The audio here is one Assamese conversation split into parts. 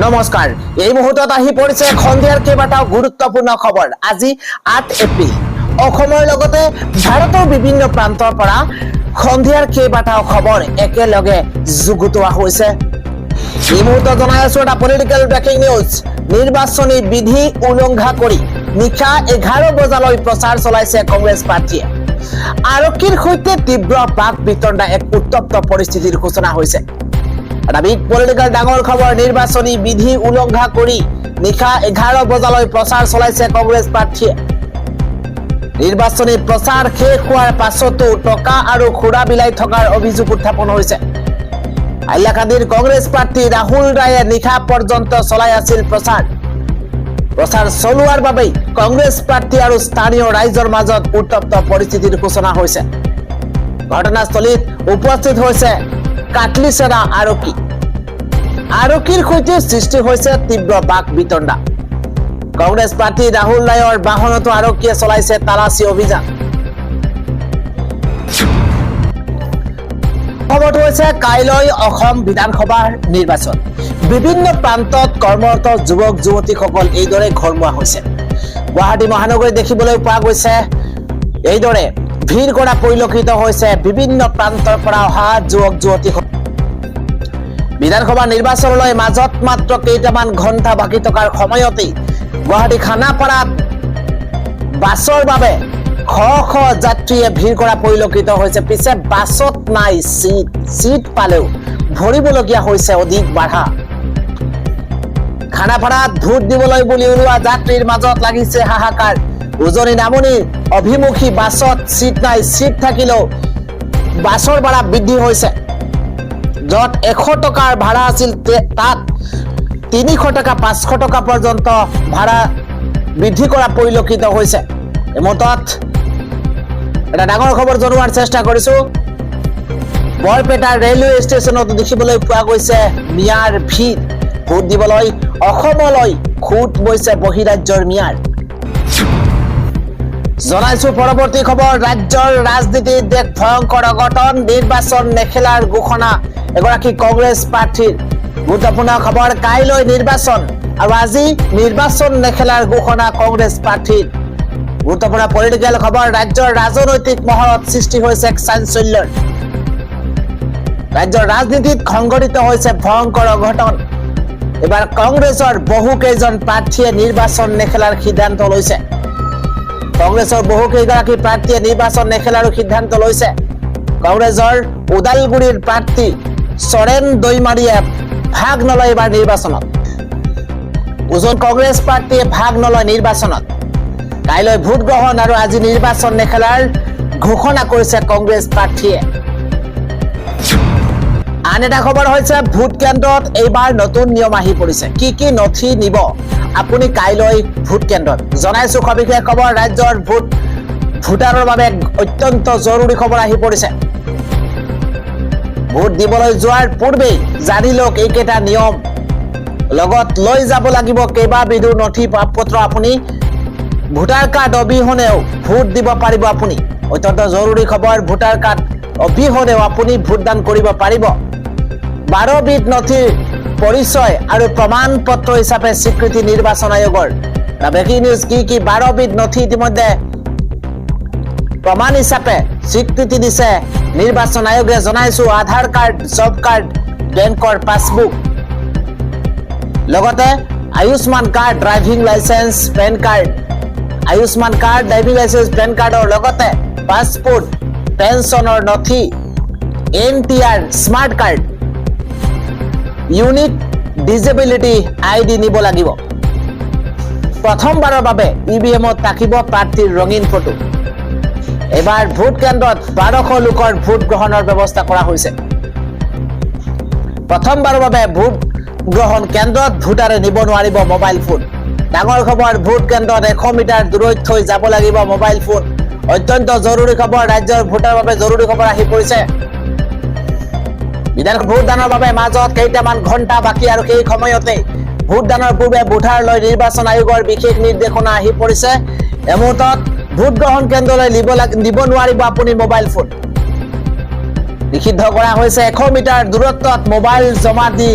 নমস্কাৰ এই মুহূৰ্তত আহি পৰিছে খন্দিয়াৰ কেইবাটাও গুৰুত্বপূৰ্ণ খবৰ আজি 8 এপ্ৰিল অসমৰ লগতে ভাৰতৰ বিভিন্ন প্ৰান্তৰ পৰা খন্দিয়াৰ কেইবাটাও খবৰ একেলগে যুগুতোৱা হৈছে এই মুহূৰ্তত জনাই আছো এটা পলিটিক্যাল ব্ৰেকিং নিউজ নিৰ্বাচনী বিধি উলংঘা কৰি নিশা 11 বজালৈ প্ৰচাৰ চলাইছে কংগ্ৰেছ পাৰ্টিয়ে আৰক্ষীৰ সৈতে তীব্ৰ বাক বিতণ্ডা এক উত্তপ্ত পৰিস্থিতিৰ সূচনা হৈছে বিগ পলিটিক্যাল ডাঙৰ খবৰ নিৰ্বাচনী বিধি উলংঘা কৰি নিশা 11 বজালৈ প্ৰচাৰ চলাইছে কংগ্ৰেছ পাৰ্টিয়ে নিৰ্বাচনী প্ৰচাৰ শেষ হোৱাৰ পাছতো টকা আৰু খুৰা বিলাই থকাৰ অভিযোগ উত্থাপন হৈছে হাইলাকান্দিৰ কংগ্ৰেছ প্ৰাৰ্থী ৰাহুল ৰায়ে নিশা পৰ্যন্ত চলাই আছিল প্ৰচাৰ চলোৱাৰ বাবে কংগ্ৰেছ প্ৰাৰ্থী আৰু স্থানীয় ৰাইজৰ মাজত উত্তপ্ত পৰিস্থিতিৰ সূচনা হৈছে ঘটনাস্থলীত উপস্থিত হৈছে কাটলিছেৰা আৰক্ষীৰ সৈতে সৃষ্টি হৈছে তীব্ৰ বাক বিতণ্ডা কংগ্ৰেছ প্ৰাৰ্থী ৰাহুল ৰায়ৰ বাহনতো আৰক্ষীয়ে চলাইছে তালাচী অভিযান খবৰটো হৈছে কাইলৈ অসম বিধানসভাৰ নিৰ্বাচন বিভিন্ন প্ৰান্তত কৰ্মৰত যুৱক যুৱতীসকল এইদৰে ঘৰমুৱা হৈছে গুৱাহাটী মহানগৰীত দেখিবলৈ পোৱা গৈছে এইদৰে ভিৰ কৰা পৰিলক্ষিত হৈছে বিভিন্ন প্ৰান্তৰ পৰা অহা যুৱক যুৱতীসকল বিধানসভা নিৰ্বাচনলৈ মাজত মাত্ৰ কেইটামান ঘণ্টা বাকি থকাৰ সময়তে গুৱাহাটী খানাপাৰাত বাছৰ বাবে শ শ যাত্ৰীয়ে ভিৰ কৰা পৰিলক্ষিত হৈছে পিছে বাছত নাই সিট পালেও ভৰিবলগীয়া হৈছে অধিক বাঢ়া খানাপাৰাত ভোট দিবলৈ বুলি ওলোৱা যাত্ৰীৰ মাজত লাগিছে হাহাকাৰ উজনি নামনি অভিমুখী বাছত সিট নাই সিট থাকিলেও বাছৰ ভাড়া বৃদ্ধি হৈছে যত 100 টকাৰ ভাড়া আছিল তাত 300 টকা 500 টকা পৰ্যন্ত ভাড়া বৃদ্ধি কৰা পৰিলক্ষিত হৈছে এমতত এটা ডাঙৰ খবৰ জনোৱাৰ চেষ্টা কৰিছো বৰপেটা ৰেলৱে ষ্টেচনত দেখিবলৈ পোৱা গৈছে মিয়াৰ ভিৰ ভোট দিবলৈ অসমলৈ খুঁত বৈছে বহিৰাজ্যৰ মিয়াৰ জনাইছো পৰৱৰ্তী খবৰ ৰাজ্যৰ ৰাজনীতিত এক ভয়ংকৰ অঘটন নিৰ্বাচন নেখেলাৰ ঘোষণা এগৰাকী কংগ্ৰেছ প্ৰাৰ্থীৰ গুৰুত্বপূৰ্ণ খবৰ কাইলৈ নিৰ্বাচন আৰু আজি নিৰ্বাচন নেখেলাৰ ঘোষণা কংগ্ৰেছ প্ৰাৰ্থীৰ গুৰুত্বপূৰ্ণ পলিটিক্যাল খবৰ ৰাজ্যৰ ৰাজনৈতিক মহলত সৃষ্টি হৈছে এক চাঞ্চল্যৰ ৰাজ্যৰ ৰাজনীতিত সংঘটিত হৈছে ভয়ংকৰ অঘটন এবাৰ কংগ্ৰেছৰ বহু কেইজন প্ৰাৰ্থীয়ে নিৰ্বাচন নেখেলাৰ সিদ্ধান্ত লৈছে কংগ্ৰেছৰ বহু কেইগৰাকী প্ৰাৰ্থীয়ে নিৰ্বাচন নেখেলাৰ সিদ্ধান্ত লৈছে কংগ্ৰেছৰ উদালগুৰিৰ প্ৰাৰ্থী সৰেন দৈমাৰীয়ে ভাগ নলয় এবাৰ নিৰ্বাচনত উজন কংগ্ৰেছ প্ৰাৰ্থীয়ে ভাগ নলয় নিৰ্বাচনত কাইলৈ ভোট গ্ৰহণ আৰু আজি নিৰ্বাচন নেখেলাৰ ঘোষণা কৰিছে কংগ্ৰেছ প্ৰাৰ্থীয়ে আন এটা খবৰ হৈছে ভোট কেন্দ্ৰত এইবাৰ নতুন নিয়ম আহি পৰিছে কি নথি নিব আপুনি কাইলৈ ভোট কেন্দ্ৰত জনাইছো সবিশেষ খবৰ ৰাজ্যৰ ভোটাৰৰ বাবে অত্যন্ত জৰুৰী খবৰ আহি পৰিছে ভোট দিবলৈ যোৱাৰ পূৰ্বে জানি লওক এইকেইটা নিয়ম লগত লৈ যাব লাগিব কেইবাবিধো নথি পত্ৰ আপুনি ভোটাৰ কাৰ্ড অবিহনেও ভোট দিব পাৰিব আপুনি অত্যন্ত জৰুৰী খবৰ ভোটাৰ কাৰ্ড অবিহনেও আপুনি ভোটদান কৰিব পাৰিব 12 বিধ নথিৰ পৰিচয় আৰু প্ৰমাণ পত্ৰ হিচাপে স্বীকৃতি নিৰ্বাচন আয়োগৰ ব্ৰেকিং নিউজ কি 12 বিধ নথি ইতিমধ্যে প্ৰমাণ হিচাপে স্বীকৃতি দিছে নিৰ্বাচন আয়োগে জনাইছো আধাৰ কাৰ্ড জব কাৰ্ড বেংকৰ পাছবুক লগতে Ayushman card driving licence PAN card Ayushman card driving licence PAN কাৰ্ডৰ লগতে পাছপোৰ্ট পেনশনৰ নথি NTR smart card unique disability ID নিব লাগিব প্ৰথমবাৰৰ বাবে ইভিএমত থাকিব প্ৰাৰ্থীৰ ৰঙীন ফটো এবাৰ ভোট কেন্দ্ৰত 1200 লোকৰ ভোট গ্ৰহণৰ ব্যৱস্থা কৰা হৈছে প্ৰথমবাৰৰ বাবে ভোট গ্ৰহণ কেন্দ্ৰত ভোটাৰে নিব নোৱাৰিব মোবাইল ফোন ডাঙৰ খবৰ ভোট কেন্দ্ৰত 100 মিটাৰ দূৰৈত থৈ যাব লাগিব মোবাইল ফোন অত্যন্ত জৰুৰী খবৰ ৰাজ্যৰ ভোটাৰৰ বাবে জৰুৰী খবৰ আহি পৰিছে বিধানসভা ভোটদানৰ বাবে মাজত কেইটামান ঘণ্টা বাকি আৰু সেই সময়তে ভোটদানৰ পূৰ্বে ভোটাৰলৈ নিৰ্বাচন আয়োগৰ বিশেষ নিৰ্দেশনা আহি পৰিছে এমুহূৰ্তত ভোট গ্ৰহণ কেন্দ্ৰলৈ নিব নোৱাৰিব আপুনি মোবাইল ফোন নিষিদ্ধ কৰা হৈছে 100 মিটাৰ দূৰত্বত মোবাইল জমা দি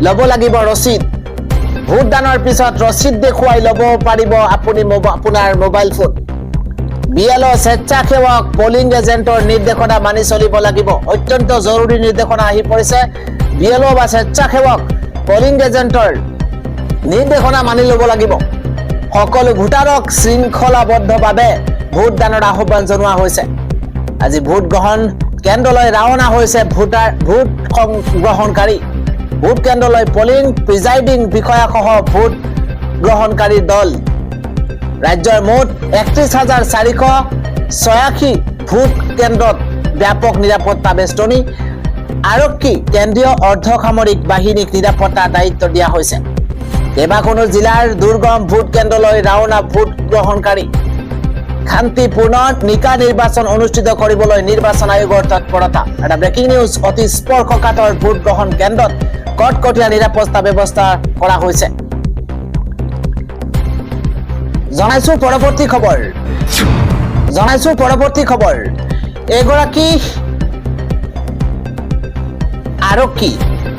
ল'ব লাগিব ৰচিদ ভোটদানৰ পিছত ৰচিদ দেখুৱাই ল'ব পাৰিব আপুনি আপোনাৰ মোবাইল ফোন বিএলঅ স্বেচ্ছাসেৱক পলিং এজেণ্টৰ নিৰ্দেশনা মানি চলিব লাগিব অত্যন্ত জৰুৰী নিৰ্দেশনা আহি পৰিছে বিএলঅ বা স্বেচ্ছাসেৱক পলিং এজেণ্টৰ নিৰ্দেশনা মানি ল'ব লাগিব সকলো ভোটাৰক শৃংখলাবদ্ধভাৱে ভোটদানৰ আহ্বান জনোৱা হৈছে আজি ভোট গ্ৰহণ কেন্দ্ৰলৈ ৰাওনা হৈছে ভোট গ্ৰহণকাৰী ভোট কেন্দ্ৰলৈ পলিং প্ৰিজাইডিং বিষয়াসহ ভোট গ্ৰহণকাৰী দল ৰাজ্যৰ মুঠ ৩১,৪৮৬ ভোট কেন্দ্ৰত ব্যাপক নিৰাপত্তা বেষ্টনী আৰক্ষী কেন্দ্ৰীয় অৰ্ধসামৰিক বাহিনীক নিৰাপত্তাৰ দায়িত্ব দিয়া হৈছে কেইবাখনো জিলাৰ দুৰ্গম ভোট কেন্দ্ৰলৈ ৰাওনা ভোট গ্ৰহণকাৰী শান্তিপূৰ্ণ নিকা নিৰ্বাচন অনুষ্ঠিত কৰিবলৈ নিৰ্বাচন আয়োগৰ তৎপৰতা এটা ব্ৰেকিং নিউজ অতি স্পৰ্শকাতৰ ভোট গ্ৰহণ কেন্দ্ৰত কটকটীয়া নিৰাপত্তা ব্যৱস্থা কৰা হৈছে জনাইছো পৰৱৰ্তী খবৰ এগৰাকী আৰক্ষী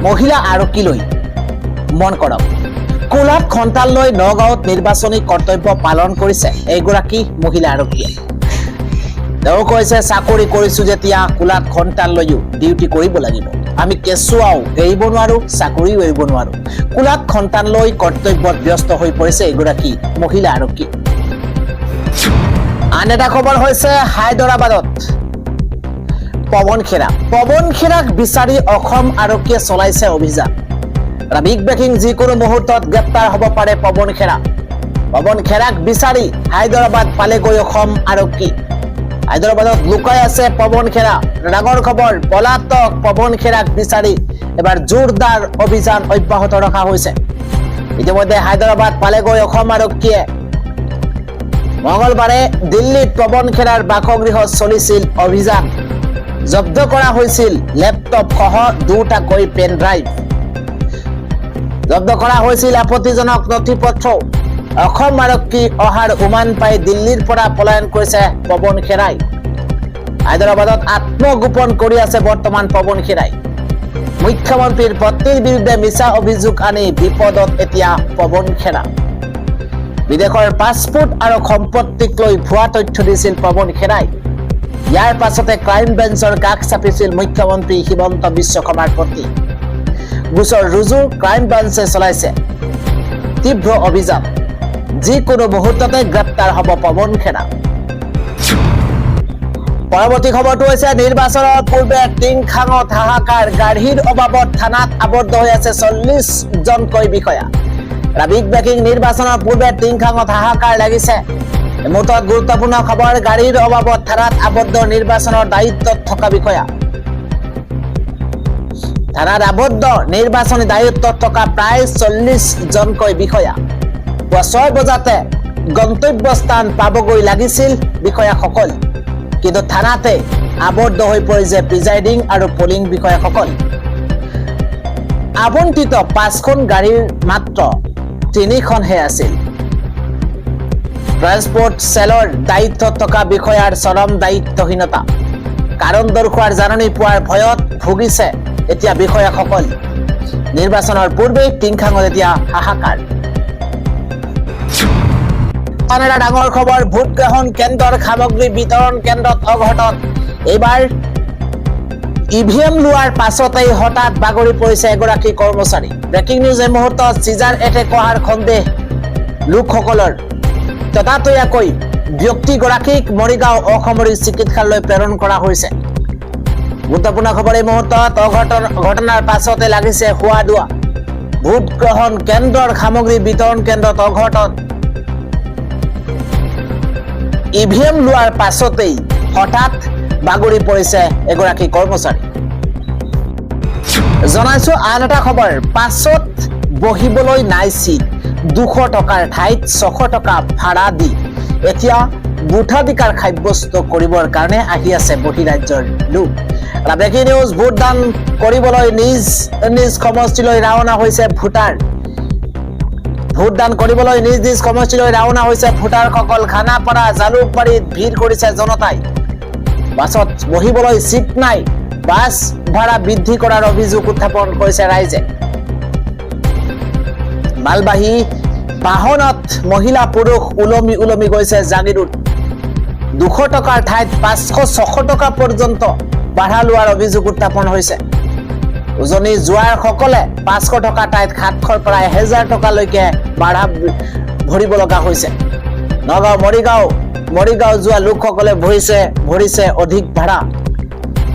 মহিলা আৰক্ষীলৈ মন কৰক কোলাত খন্তাল লৈ নগাঁৱত নিৰ্বাচনী কৰ্তব্য পালন কৰিছে এগৰাকী মহিলা আৰক্ষীয়ে তেওঁ কৈছে চাকৰি কৰিছো যেতিয়া কোলাত খন্তাল লৈও ডিউটি কৰিব লাগিব আমি কেঁচুৱাও এৰিব নোৱাৰো চাকৰিও এৰিব নোৱাৰো কোলাত খন্তাল লৈ কৰ্তব্যত ব্যস্ত হৈ পৰিছে এগৰাকী মহিলা আৰক্ষী আন এটা খবৰ হৈছে হায়দৰাবাদত পৱন খেৰাক বিচাৰি অসম আৰক্ষীয়ে চলাইছে অভিযান বিগ ব্ৰেকিং যিকোনো মুহূৰ্তত গ্ৰেপ্তাৰ হ'ব পাৰে পৱন খেৰাক বিচাৰি হায়দৰাবাদ পালেগৈ অসম আৰক্ষী হায়দৰাবাদত লুকাই আছে পৱন খেৰা ডাঙৰ খবৰ পলাতক পৱন খেৰাক বিচাৰি এবাৰ জোৰদাৰ অভিযান অব্যাহত ৰখা হৈছে ইতিমধ্যে হায়দৰাবাদ পালেগৈ অসম আৰক্ষীয়ে মঙলবাৰে দিল্লীত পৱন খেৰাৰ বাসগৃহত চলিছিল অভিযান জব্দ কৰা হৈছিল লেপটপ সহ দুটাকৈ পেন ড্ৰাইভ জব্দ কৰা হৈছিল আপত্তিজনক নথিপত্ৰ অসম আৰক্ষী অহাৰ উমান পাই দিল্লীৰ পৰা পলায়ন কৰিছে পৱন খেৰাই হায়দৰাবাদত আত্মগোপন কৰি আছে বৰ্তমান পৱন খেৰাই মুখ্যমন্ত্ৰীৰ পত্নীৰ বিৰুদ্ধে মিছা অভিযোগ আনি বিপদত এতিয়া পৱন খেৰা বিদেশৰ পাছপোৰ্ট আৰু সম্পত্তিক লৈ ভুৱা তথ্য দিছিল পৱন খেৰাই ইয়াৰ পাছতে ক্ৰাইম ব্ৰাঞ্চৰ কাষ চাপিছিল মুখ্যমন্ত্ৰী হিমন্ত বিশ্ব শৰ্মাৰ পত্নী গোচৰ ৰুজু ক্ৰাইম ব্ৰাঞ্চে চলাইছে তীব্ৰ অভিযান যিকোনো মুহূৰ্ততে গ্ৰেপ্তাৰ হ'ব পৱন খেৰা পৰৱৰ্তী খবৰটো হৈছে নিৰ্বাচনৰ পূৰ্বে টিংখাঙত হাহাকাৰ গাড়ীৰ অভাৱত থানাত আবদ্ধ হৈ আছে 40 জনকৈ বিষয়া বিগ ব্ৰেকিং নিৰ্বাচনৰ পূৰ্বে টিংখাঙত হাহাকাৰ লাগিছে মুহূৰ্তত গুৰুত্বপূৰ্ণ খবৰ গাড়ীৰ অভাৱত থানাত আবদ্ধ নিৰ্বাচনৰ দায়িত্বত থকা বিষয়া থানাত আবদ্ধ নিৰ্বাচনী দায়িত্বত থকা প্ৰায় 40 জনকৈ বিষয়া পুৱা 6 বজাতে গন্তব্যস্থান পাবগৈ লাগিছিল বিষয়াসকল কিন্তু থানাতে আবদ্ধ হৈ পৰিছে প্ৰিজাইডিং আৰু পলিং বিষয়াসকল আবণ্টিত 5খন গাড়ীৰ মাত্ৰ 3খনহে আছিল ট্ৰান্সপোৰ্ট সেলৰ দায়িত্বত থকা বিষয়াৰ চৰম দায়িত্বহীনতা কাৰণ দৰ্শোৱাৰ জাননী পোৱাৰ ভয়ত ভুগিছে এতিয়া বিষয়াসকল নিৰ্বাচনৰ পূৰ্বে টিংখাঙত এতিয়া হাহাকাৰ আন এটা ডাঙৰ খবৰ ভোট গ্ৰহণ কেন্দ্ৰৰ সামগ্ৰী বিতৰণ কেন্দ্ৰত অঘটন এইবাৰ ইভিএম লোৱাৰ পাছতেই হঠাৎ বাগৰি পৰিছে এগৰাকী কৰ্মচাৰী ব্ৰেকিং নিউজ এই মুহূৰ্তত চিজাৰ এটেক হোৱাৰ সন্দেহ লোকসকলৰ ততাতৈয়াকৈ ব্যক্তিগৰাকীক মৰিগাঁও অসামৰিক চিকিৎসালয়লৈ প্ৰেৰণ কৰা হৈছে গুৰুত্বপূৰ্ণ খবৰ এই মুহূৰ্তত ঘটনাৰ পাছতে লাগিছে হোৱা দোৱা ভোট গ্ৰহণ কেন্দ্ৰৰ সামগ্ৰী বিতৰণ কেন্দ্ৰত অঘটন ইভিএম লোৱাৰ পাছতেই হঠাৎ বাগৰি পৰিছে এগৰাকী কৰ্মচাৰী জনাইছো আন এটা খবৰ পাছত বহিবলৈ নাই চিট 200 টকাৰ ঠাইত 600 টকা ভাড়া দি এতিয়া ভোটাধিকাৰ সাব্যস্ত কৰিবৰ কাৰণে আহি আছে বহিৰাজ্যৰ লোক ব্ৰেকিং নিউজ ভোটদান কৰিবলৈ নিজ সমষ্টিলৈ ৰাওনা হৈছে ভোটাৰ ভোটদান কৰিবলৈ নিজ সমষ্টিলৈ ৰাওনা হৈছে ভোটাৰসকল খানাপাৰা জালুকবাৰীত ভিৰ কৰিছে জনতাই বাছত বহিবলৈ চিট নাই বাছ ভাড়া বৃদ্ধি কৰাৰ অভিযোগ উত্থাপন কৰিছে ৰাইজে মালবাহী বাহনত মহিলা পুৰুষ ওলমি গৈছে জাগিৰোড 200 টকাৰ ঠাইত 500-600 টকা পৰ্যন্ত বাঢ়া লোৱাৰ অভিযোগ উত্থাপন হৈছে উজনি জোৱাৰ সকলে 500 টকা ঠাইত 700ৰ পৰা 1000 টকালৈকে বাঢ়া ভৰিব লগা হৈছে নগাঁও মৰিগাঁও যোৱা লোকসকলে ভৰিছে অধিক ভাড়া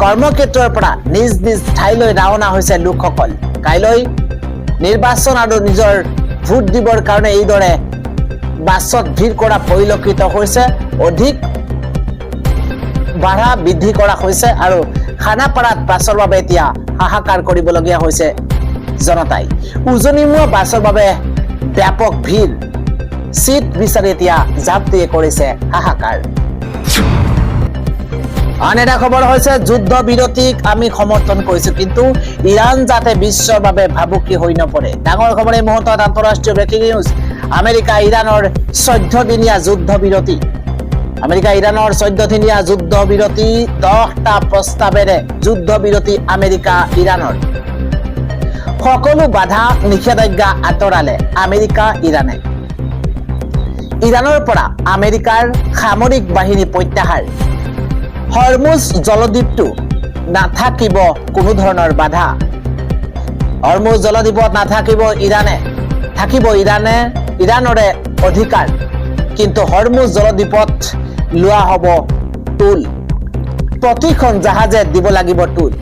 কৰ্মক্ষেত্ৰৰ পৰা নিজ ঠাইলৈ ৰাওনা হৈছে লোকসকল কাইলৈ নিৰ্বাচন আৰু নিজৰ ভোট দিবৰ কাৰণে এইদৰে বাছত ভিৰ কৰা পৰিলক্ষিত হৈছে অধিক ভাড়া বৃদ্ধি কৰা হৈছে আৰু খানাপাৰাত বাছৰ বাবে এতিয়া হাহাকাৰ কৰিবলগীয়া হৈছে জনতাই উজনিমুৱা বাছৰ বাবে ব্যাপক ভিৰ সিট বিচাৰি এতিয়া জাপতি কৰিছে হাহাকাৰ আন এটা খবৰ হৈছে যুদ্ধ বিৰতিক আমি সমৰ্থন কৰিছো কিন্তু ইৰাণ যাতে বিশ্বৰ বাবে ভাবুকি হৈ নপৰে ডাঙৰ খবৰ এই মুহূৰ্তত আন্তঃৰাষ্ট্ৰীয় ব্ৰেকিং নিউজ আমেৰিকা ইৰাণৰ 14 দিনীয়া যুদ্ধ বিৰতি আমেৰিকা ইৰাণৰ 14 দিনীয়া যুদ্ধ বিৰতি 10টা প্ৰস্তাৱেৰে যুদ্ধ বিৰতি আমেৰিকা ইৰাণৰ সকলো বাধা নিষেধাজ্ঞা আঁতৰালে আমেৰিকা ইৰাণে ইৰাণৰ পৰা আমেৰিকাৰ সামৰিক বাহিনী প্ৰত্যাহাৰ হৰমুজ জলদ্বীপটো নাথাকিব কোনো ধৰণৰ বাধা হৰমুজ জলদ্বীপত নাথাকিব ইৰাণৰে অধিকাৰ কিন্তু হৰমুজ জলদ্বীপত লোৱা হ'ব টুল প্ৰতিখন জাহাজে দিব লাগিব টুল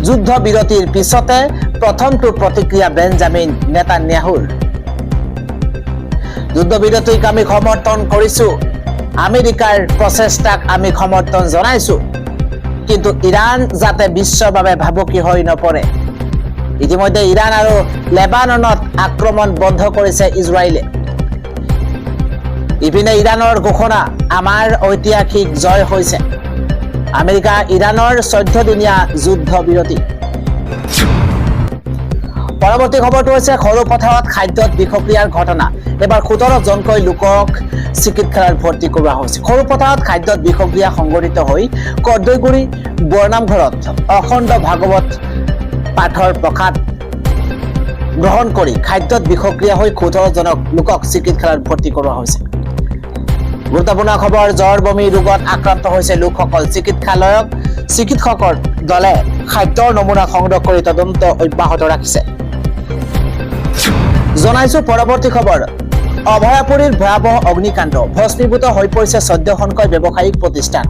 যুদ্ধ বিৰতিৰ পিছতে প্ৰথমটো প্ৰতিক্ৰিয়া বেঞ্জামিন নেতান্যাহুৰ যুদ্ধ বিৰতিক আমি সমৰ্থন কৰিছো আমেৰিকাৰ প্ৰচেষ্টাক আমি সমৰ্থন জনাইছো কিন্তু ইৰাণ যাতে বিশ্বৰ বাবে ভাবুকি হৈ নপৰে ইতিমধ্যে ইৰাণ আৰু লেবাননত আক্ৰমণ বন্ধ কৰিছে ইজৰাইলে ইপিনে ইৰাণৰ ঘোষণা আমাৰ ঐতিহাসিক জয় হৈছে আমেৰিকা ইৰাণৰ 14 দিনীয়া যুদ্ধ বিৰতি পৰৱৰ্তী খবৰটো হৈছে সৰুপথাৰত খাদ্যত বিষক্ৰিয়াৰ ঘটনা এবাৰ 17 জনকৈ লোকক চিকিৎসালয়ত ভৰ্তি কৰোৱা হৈছে সৰুপথাৰত খাদ্যত বিষক্ৰিয়া সংঘটিত হৈ কৰ্দৈগুৰি বৰনামঘৰত অখণ্ড ভাগৱত পাঠৰ প্ৰসাদ গ্ৰহণ কৰি খাদ্যত বিষক্ৰিয়া হৈ 17 জনক লোকক চিকিৎসালয়ত ভৰ্তি কৰোৱা হৈছে গুৰুত্বপূৰ্ণ খবৰ জ্বৰ বমি ৰোগত আক্ৰান্ত হৈছে লোকসকল চিকিৎসকৰ দলে খাদ্যৰ নমুনা সংগ্ৰহ কৰি তদন্ত অব্যাহত ৰাখিছে জনাইছো পৰৱৰ্তী খবৰ অভয়াপুৰীৰ ভয়াবহ অগ্নিকাণ্ড ভস্মীভূত হৈ পৰিছে 14খনকৈ ব্যৱসায়িক প্ৰতিষ্ঠান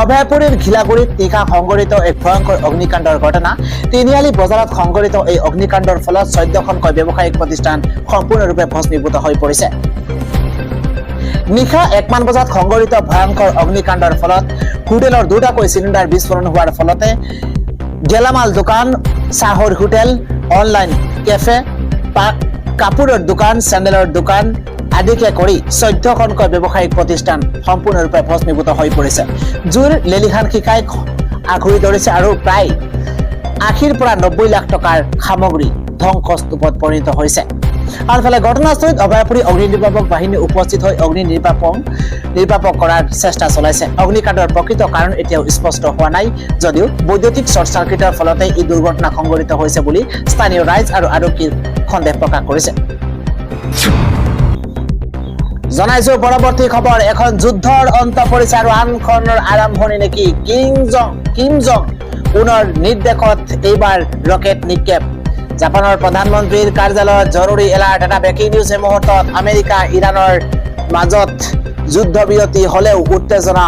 অভয়াপুৰীৰ ঘিলাগুৰিত নিশা সংঘটিত এক ভয়ংকৰ অগ্নিকাণ্ডৰ ঘটনা তিনিআলি বজাৰত সংঘটিত এই অগ্নিকাণ্ডৰ ফলত 14খনকৈ ব্যৱসায়িক প্ৰতিষ্ঠান সম্পূৰ্ণৰূপে ভস্মীভূত হৈ পৰিছে নিশা 1 মান বজাত সংঘটিত ভয়ংকৰ অগ্নিকাণ্ডৰ ফলত হোটেলৰ দুটাকৈ চিলিণ্ডাৰ বিস্ফোৰণ হোৱাৰ ফলতে গেলামাল দোকান চাহৰ হোটেল অনলাইন কেফে কাপোৰৰ দোকান চেণ্ডেলৰ দোকান আদিকে কৰি 14খনকৈ ব্যৱসায়িক প্ৰতিষ্ঠান সম্পূৰ্ণৰূপে ভস্মীভূত হৈ পৰিছে জুইৰ লেলিহান শিখাই আগুৰি ধৰিছে আৰু প্ৰায় 80 পৰা 90 লাখ টকাৰ সামগ্ৰী ধ্বংসস্তূপত পৰিণত হৈছে আনফালে ঘটনাস্থলীত অভয়াপুৰী অগ্নি নিৰ্বাপক বাহিনী উপস্থিত হৈ অগ্নি নিৰ্বাপক কৰাৰ চেষ্টা চলাইছে অগ্নিকাণ্ডৰ প্ৰকৃত কাৰণ এতিয়াও স্পষ্ট হোৱা নাই যদিও বৈদ্যুতিক শ্বৰ্ট চাৰ্কিটৰ ফলতে এই দুৰ্ঘটনা সংঘটিত হৈছে বুলি স্থানীয় ৰাইজ আৰু আৰক্ষীৰ সন্দেহ প্ৰকাশ কৰিছে জনাইছো পৰৱৰ্তী খবৰ এখন যুদ্ধৰ অন্ত পৰিছে আৰু আনখনৰ আৰম্ভণি নেকি কিম জং উনৰ নিৰ্দেশত এইবাৰ ৰকেট নিক্ষেপ জাপানৰ প্ৰধানমন্ত্ৰীৰ কাৰ্যালয়ত জৰুৰী এলাৰ্ট এটা ব্ৰেকিং নিউজ এই মুহূৰ্তত আমেৰিকা ইৰাণৰ মাজত যুদ্ধ বিৰতি হলেও উত্তেজনা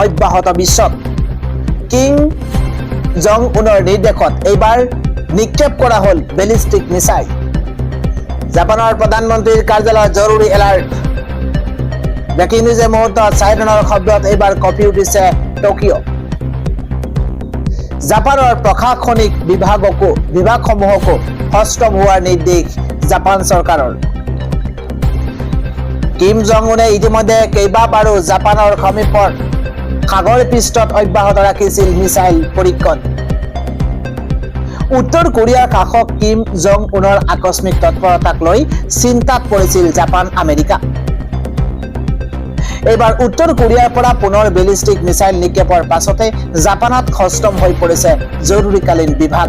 অব্যাহত বিশ্বত কিম জং উনৰ নিৰ্দেশত এইবাৰ নিক্ষেপ কৰা হল বেলিষ্টিক মিছাইল জাপানৰ প্ৰধানমন্ত্ৰীৰ কাৰ্যালয়ত জৰুৰী এলাৰ্ট ব্ৰেকিং নিউজ এই মুহূৰ্তত চাইৰনৰ শব্দত এইবাৰ কঁপি উঠিছে টকিঅ জাপানৰ প্ৰশাসনিক বিভাগসমূহকো সষ্টম হোৱাৰ নিৰ্দেশ জাপান চৰকাৰৰ কিম জং উনে ইতিমধ্যে কেইবাবাৰো জাপানৰ সমীপৰ সাগৰ পৃষ্ঠত অব্যাহত ৰাখিছিল মিছাইল পৰীক্ষণ উত্তৰ কোৰিয়াৰ শাসক কিম জং উনৰ আকস্মিক তৎপৰতাক লৈ চিন্তাত পৰিছিল জাপান আমেৰিকা এইবাৰ উত্তৰ কোৰিয়াৰ পৰা পুনৰ বেলিষ্টিক মিছাইল নিক্ষেপৰ পাছতে জাপানত সষ্টম হৈ পৰিছে জৰুৰীকালীন বিভাগ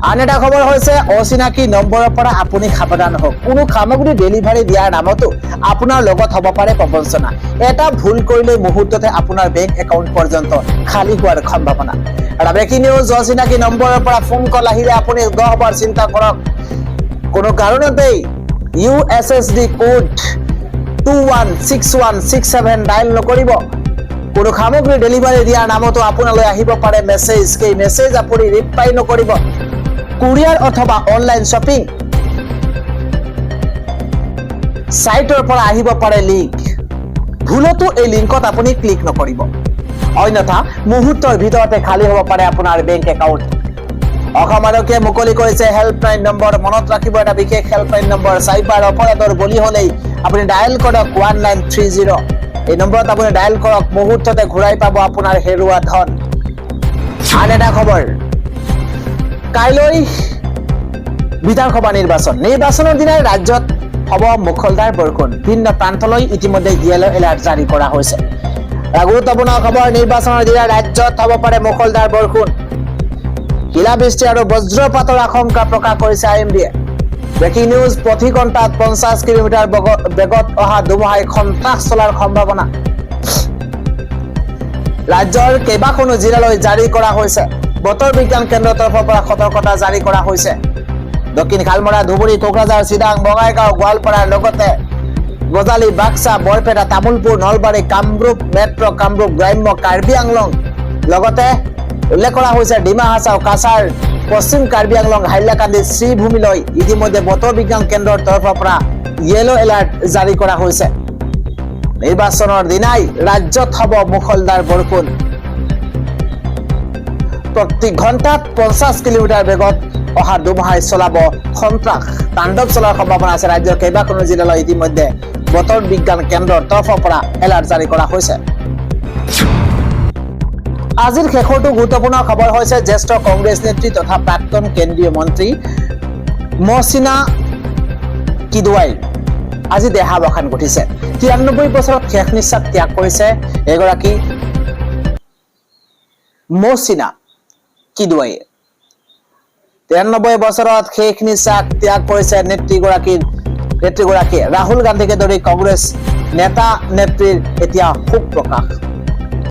আন এটা খবৰ হৈছে অচিনাকি নম্বৰৰ পৰা আপুনি সাৱধান হওক। কোনো সামগ্ৰী ডেলিভাৰী দিয়াৰ নামতো আপোনাৰ লগত হ'ব পাৰে প্ৰবঞ্চনা। এটা ভুল কৰিলে মুহূৰ্ততে আপোনাৰ বেংক একাউণ্ট পৰ্যন্ত খালী হোৱাৰ সম্ভাৱনা। এটা ব্ৰেকিং নিউজ, অচিনাকি নম্বৰৰ পৰা ফোন কল আহিলে আপুনি 10 বাৰ চিন্তা কৰক। কোনো কাৰণতেই USSD কোড 216167 ডায়েল নকৰিব। কোনো সামগ্ৰী ডেলিভাৰী দিয়াৰ নামতো আপোনালৈ আহিব পাৰে মেছেজ। সেই মেছেজ আপুনি ৰিপ্লাই নকৰিব। কুৰিয়াৰ অথবা অনলাইন শ্বপিং সাইটৰ পৰা আহিব পাৰে লিংক। ভুলতো এই লিংকত আপুনি ক্লিক নকৰিব, অন্যথা মুহূৰ্তৰ ভিতৰতে খালী হ'ব পাৰে আপোনাৰ বেংক একাউণ্ট। অসম আৰক্ষীয়ে মুকলি কৰিছে হেল্পলাইন নম্বৰ। মনত ৰাখিব, এটা বিশেষ হেল্পলাইন নম্বৰ। চাইবাৰ অপৰাধৰ বলি হ'লেই আপুনি ডায়েল কৰক 1930। এই নম্বৰত আপুনি ডায়েল কৰক, মুহূৰ্ততে ঘূৰাই পাব আপোনাৰ হেৰুৱা ধন। আন এটা খবৰ, কাইলৈ বিধানসভা নিৰ্বাচনৰ দিনাই ৰাজ্যত হ'ব মুখলধাৰ বৰষুণ। ভিন্ন প্ৰান্তলৈ ইতিমধ্যে ইয়েলো এলাৰ্ট জাৰি কৰা হৈছে। গুৰুত্বপূৰ্ণ খবৰ, নিৰ্বাচনৰ দিনা ৰাজ্যত হ'ব পাৰে মুখলধাৰ বৰষুণ। শিলাবৃষ্টি আৰু বজ্ৰপাতৰ আশংকা প্ৰকাশ কৰিছে IMD-য়ে। ব্ৰেকিং নিউজ, প্ৰতি ঘণ্টাত 50 কিলোমিটাৰ বেগত অহা ধুমুহাই সন্ত্ৰাস চলাৰ সম্ভাৱনা। ৰাজ্যৰ কেইবাখনো জিলালৈ জাৰি কৰা হৈছে। বতৰ বিজ্ঞান কেন্দ্ৰৰ তৰফৰ পৰা সতৰ্কতা জাৰি কৰা হৈছে। দক্ষিণ শালমৰা, ধুবুৰী, কোকৰাঝাৰ, চিৰাং, বঙাইগাঁও, গোৱালপাৰাৰ লগতে গজালি, বাক্সা, বৰপেটা, তামুলপুৰ, নলবাৰী, কামৰূপ মেট্ৰ, কামৰূপ গ্ৰাম্য, কাৰ্বি আংলং, লগতে উল্লেখ কৰা হৈছে ডিমা হাছাও, কাছাৰ, পশ্চিম কাৰ্বি আংলং, হাইলাকান্দি, শ্ৰীভূমিলৈ ইতিমধ্যে বতৰ বিজ্ঞান কেন্দ্ৰৰ তৰফৰ পৰা ইয়েলো এলাৰ্ট জাৰি কৰা হৈছে। নিৰ্বাচনৰ দিনাই ৰাজ্যত হ'ব মুখলধাৰ বৰষুণ। প্ৰতি ঘণ্টাত 50 কিলোমিটাৰ বেগত অহা ধুমুহাই চলাব সন্ত্ৰাস, তাণ্ডৱ চলাৰ সম্ভাৱনা আছে। ৰাজ্যৰ কেইবাখনো জিলালৈ ইতিমধ্যে বতৰ বিজ্ঞান কেন্দ্ৰৰ তৰফৰ পৰা এলাৰ্ট জাৰি কৰা হৈছে। আজিৰ শেষৰটো গুৰুত্বপূৰ্ণ খবৰ হৈছে জ্যেষ্ঠ কংগ্ৰেছ নেত্ৰী তথা প্ৰাক্তন কেন্দ্ৰীয় মন্ত্ৰী মহচিনা কিদৱাইৰ আজি দেহাৱসান ঘটিছে। 93 বছৰত শেষ নিশ্বাস ত্যাগ কৰিছে এগৰাকী মহচিনা কিদৱাইয়ে। 93 বছৰত শেষ নিশ্বাস ত্যাগ কৰিছে নেত্ৰীগৰাকীয়ে। ৰাহুল গান্ধীকে ধৰি কংগ্ৰেছ নেতা নেত্ৰীৰ এতিয়া শোক প্ৰকাশ।